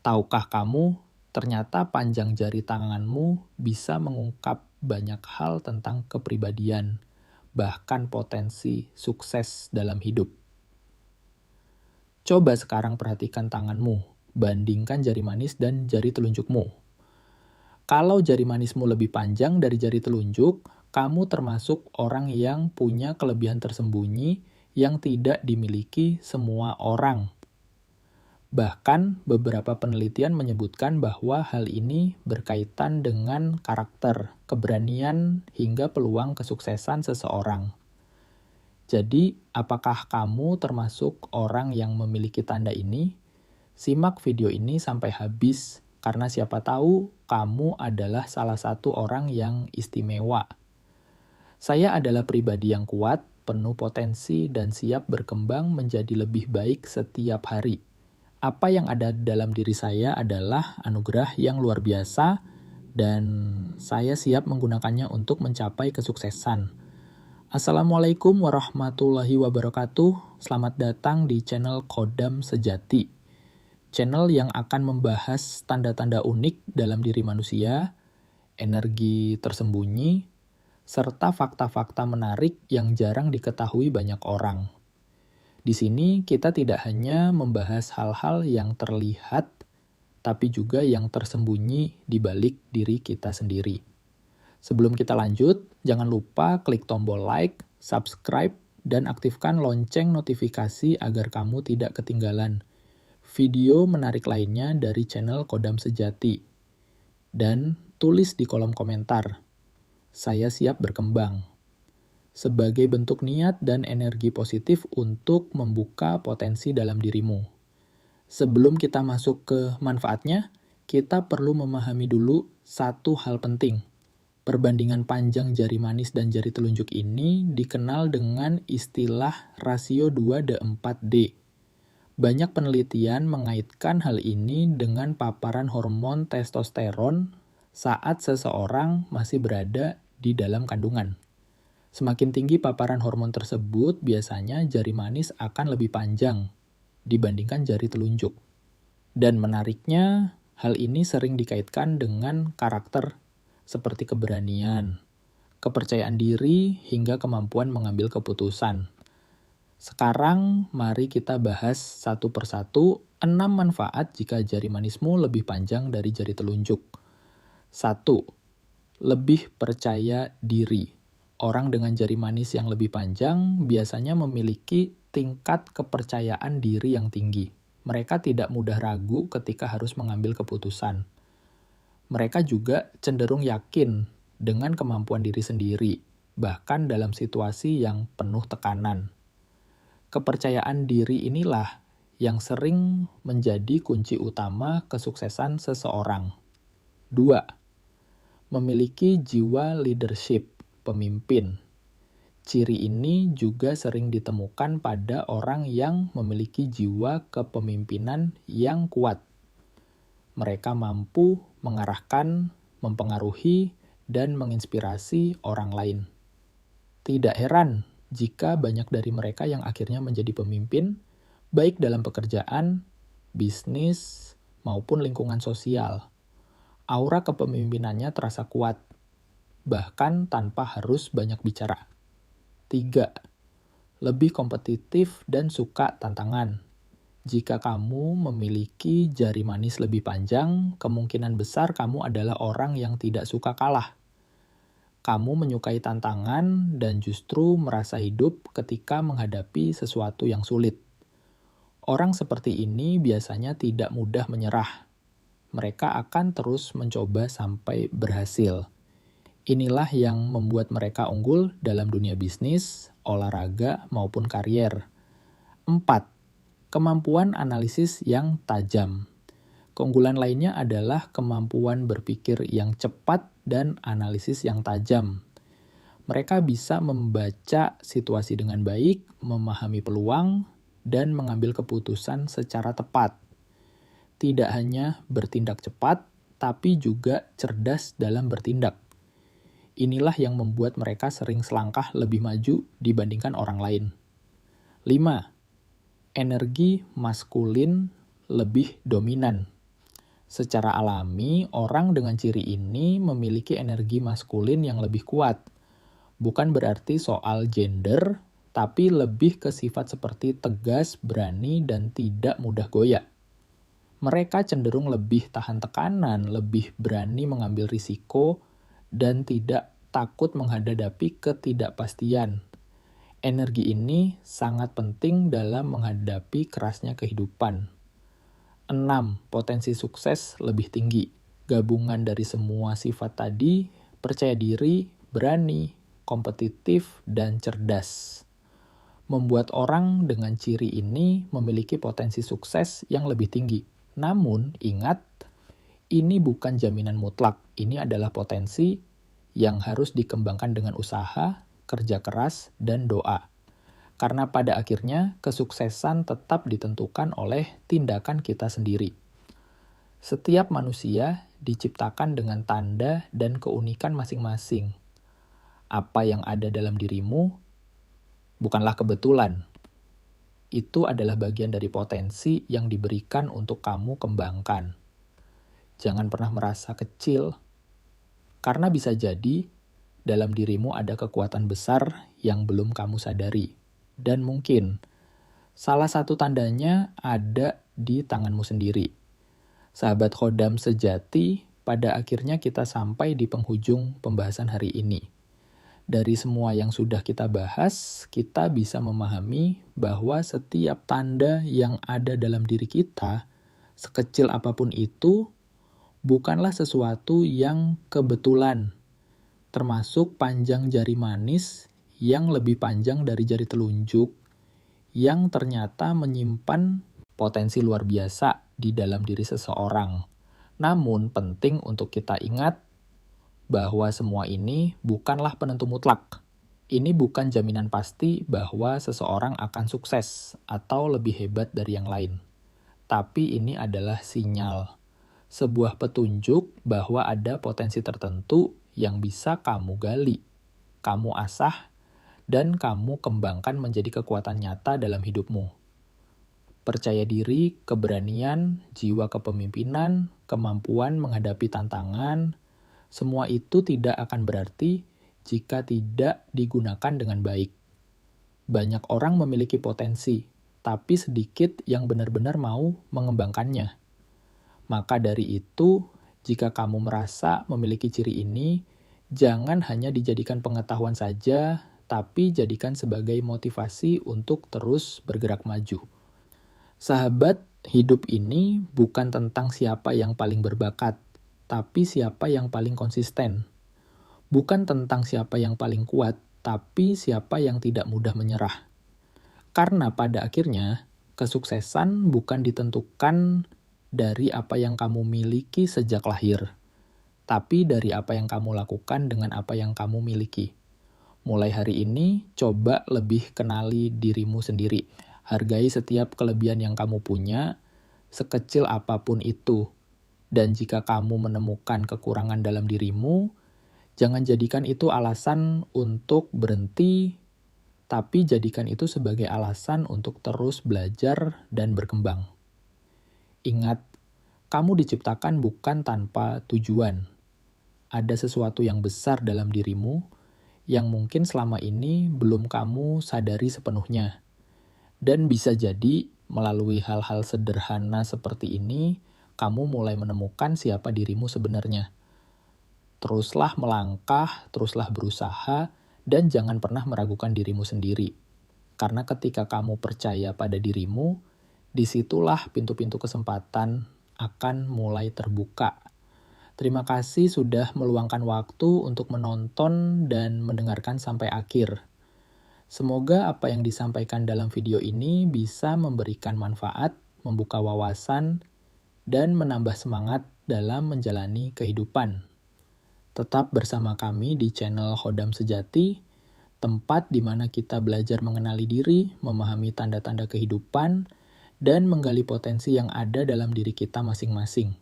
Tahukah kamu, ternyata panjang jari tanganmu bisa mengungkap banyak hal tentang kepribadian, bahkan potensi sukses dalam hidup. Coba sekarang perhatikan tanganmu, bandingkan jari manis dan jari telunjukmu. Kalau jari manismu lebih panjang dari jari telunjuk, kamu termasuk orang yang punya kelebihan tersembunyi yang tidak dimiliki semua orang. Bahkan, beberapa penelitian menyebutkan bahwa hal ini berkaitan dengan karakter, keberanian, hingga peluang kesuksesan seseorang. Jadi, apakah kamu termasuk orang yang memiliki tanda ini? Simak video ini sampai habis, karena siapa tahu kamu adalah salah satu orang yang istimewa. Saya adalah pribadi yang kuat, penuh potensi, dan siap berkembang menjadi lebih baik setiap hari. Apa yang ada dalam diri saya adalah anugerah yang luar biasa dan saya siap menggunakannya untuk mencapai kesuksesan. Assalamualaikum warahmatullahi wabarakatuh. Selamat datang di channel Kodam Sejati. Channel yang akan membahas tanda-tanda unik dalam diri manusia, energi tersembunyi, serta fakta-fakta menarik yang jarang diketahui banyak orang. Di sini kita tidak hanya membahas hal-hal yang terlihat, tapi juga yang tersembunyi di balik diri kita sendiri. Sebelum kita lanjut, jangan lupa klik tombol like, subscribe, dan aktifkan lonceng notifikasi agar kamu tidak ketinggalan video menarik lainnya dari channel Kodam Sejati. Dan tulis di kolom komentar, saya siap berkembang. Sebagai bentuk niat dan energi positif untuk membuka potensi dalam dirimu. Sebelum kita masuk ke manfaatnya, kita perlu memahami dulu satu hal penting. Perbandingan panjang jari manis dan jari telunjuk ini dikenal dengan istilah rasio 2:4D. Banyak penelitian mengaitkan hal ini dengan paparan hormon testosteron saat seseorang masih berada di dalam kandungan. Semakin tinggi paparan hormon tersebut, biasanya jari manis akan lebih panjang dibandingkan jari telunjuk. Dan menariknya, hal ini sering dikaitkan dengan karakter seperti keberanian, kepercayaan diri, hingga kemampuan mengambil keputusan. Sekarang, mari kita bahas satu persatu 6 manfaat jika jari manismu lebih panjang dari jari telunjuk. 1. Lebih percaya diri. Orang dengan jari manis yang lebih panjang biasanya memiliki tingkat kepercayaan diri yang tinggi. Mereka tidak mudah ragu ketika harus mengambil keputusan. Mereka juga cenderung yakin dengan kemampuan diri sendiri, bahkan dalam situasi yang penuh tekanan. Kepercayaan diri inilah yang sering menjadi kunci utama kesuksesan seseorang. 2. Memiliki jiwa leadership. Pemimpin. Ciri ini juga sering ditemukan pada orang yang memiliki jiwa kepemimpinan yang kuat. Mereka mampu mengarahkan, mempengaruhi, dan menginspirasi orang lain. Tidak heran jika banyak dari mereka yang akhirnya menjadi pemimpin, baik dalam pekerjaan, bisnis, maupun lingkungan sosial. Aura kepemimpinannya terasa kuat, bahkan tanpa harus banyak bicara. 3. Lebih kompetitif dan suka tantangan. Jika kamu memiliki jari manis lebih panjang, kemungkinan besar kamu adalah orang yang tidak suka kalah. Kamu menyukai tantangan dan justru merasa hidup ketika menghadapi sesuatu yang sulit. Orang seperti ini biasanya tidak mudah menyerah. Mereka akan terus mencoba sampai berhasil. Inilah yang membuat mereka unggul dalam dunia bisnis, olahraga, maupun karier. 4. Kemampuan analisis yang tajam. Keunggulan lainnya adalah kemampuan berpikir yang cepat dan analisis yang tajam. Mereka bisa membaca situasi dengan baik, memahami peluang, dan mengambil keputusan secara tepat. Tidak hanya bertindak cepat, tapi juga cerdas dalam bertindak. Inilah yang membuat mereka sering selangkah lebih maju dibandingkan orang lain. 5. Energi maskulin lebih dominan. Secara alami, orang dengan ciri ini memiliki energi maskulin yang lebih kuat. Bukan berarti soal gender, tapi lebih ke sifat seperti tegas, berani, dan tidak mudah goyah. Mereka cenderung lebih tahan tekanan, lebih berani mengambil risiko, dan tidak takut menghadapi ketidakpastian. Energi ini sangat penting dalam menghadapi kerasnya kehidupan. 6. Potensi sukses lebih tinggi. Gabungan dari semua sifat tadi, percaya diri, berani, kompetitif, dan cerdas. Membuat orang dengan ciri ini memiliki potensi sukses yang lebih tinggi. Namun, ingat, ini bukan jaminan mutlak. Ini adalah potensi yang harus dikembangkan dengan usaha, kerja keras, dan doa. Karena pada akhirnya, kesuksesan tetap ditentukan oleh tindakan kita sendiri. Setiap manusia diciptakan dengan tanda dan keunikan masing-masing. Apa yang ada dalam dirimu bukanlah kebetulan. Itu adalah bagian dari potensi yang diberikan untuk kamu kembangkan. Jangan pernah merasa kecil, karena bisa jadi dalam dirimu ada kekuatan besar yang belum kamu sadari. Dan mungkin salah satu tandanya ada di tanganmu sendiri. Sahabat Khodam sejati, pada akhirnya kita sampai di penghujung pembahasan hari ini. Dari semua yang sudah kita bahas, kita bisa memahami bahwa setiap tanda yang ada dalam diri kita, sekecil apapun itu, bukanlah sesuatu yang kebetulan, termasuk panjang jari manis yang lebih panjang dari jari telunjuk, yang ternyata menyimpan potensi luar biasa di dalam diri seseorang. Namun penting untuk kita ingat bahwa semua ini bukanlah penentu mutlak. Ini bukan jaminan pasti bahwa seseorang akan sukses atau lebih hebat dari yang lain. Tapi ini adalah sinyal, sebuah petunjuk bahwa ada potensi tertentu yang bisa kamu gali, kamu asah, dan kamu kembangkan menjadi kekuatan nyata dalam hidupmu. Percaya diri, keberanian, jiwa kepemimpinan, kemampuan menghadapi tantangan, semua itu tidak akan berarti jika tidak digunakan dengan baik. Banyak orang memiliki potensi, tapi sedikit yang benar-benar mau mengembangkannya. Maka dari itu, jika kamu merasa memiliki ciri ini, jangan hanya dijadikan pengetahuan saja, tapi jadikan sebagai motivasi untuk terus bergerak maju. Sahabat, hidup ini bukan tentang siapa yang paling berbakat, tapi siapa yang paling konsisten. Bukan tentang siapa yang paling kuat, tapi siapa yang tidak mudah menyerah. Karena pada akhirnya, kesuksesan bukan ditentukan dari apa yang kamu miliki sejak lahir, tapi dari apa yang kamu lakukan dengan apa yang kamu miliki. Mulai hari ini, coba lebih kenali dirimu sendiri. Hargai setiap kelebihan yang kamu punya, sekecil apapun itu. Dan jika kamu menemukan kekurangan dalam dirimu, jangan jadikan itu alasan untuk berhenti, tapi jadikan itu sebagai alasan untuk terus belajar dan berkembang. Ingat, kamu diciptakan bukan tanpa tujuan. Ada sesuatu yang besar dalam dirimu yang mungkin selama ini belum kamu sadari sepenuhnya. Dan bisa jadi melalui hal-hal sederhana seperti ini, kamu mulai menemukan siapa dirimu sebenarnya. Teruslah melangkah, teruslah berusaha, dan jangan pernah meragukan dirimu sendiri. Karena ketika kamu percaya pada dirimu, disitulah pintu-pintu kesempatan akan mulai terbuka. Terima kasih sudah meluangkan waktu untuk menonton dan mendengarkan sampai akhir. Semoga apa yang disampaikan dalam video ini bisa memberikan manfaat, membuka wawasan, dan menambah semangat dalam menjalani kehidupan. Tetap bersama kami di channel Khodam Sejati, tempat di mana kita belajar mengenali diri, memahami tanda-tanda kehidupan, dan menggali potensi yang ada dalam diri kita masing-masing.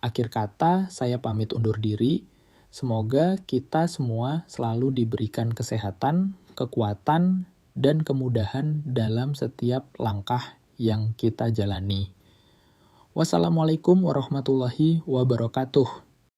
Akhir kata, saya pamit undur diri. Semoga kita semua selalu diberikan kesehatan, kekuatan, dan kemudahan dalam setiap langkah yang kita jalani. Wassalamualaikum warahmatullahi wabarakatuh.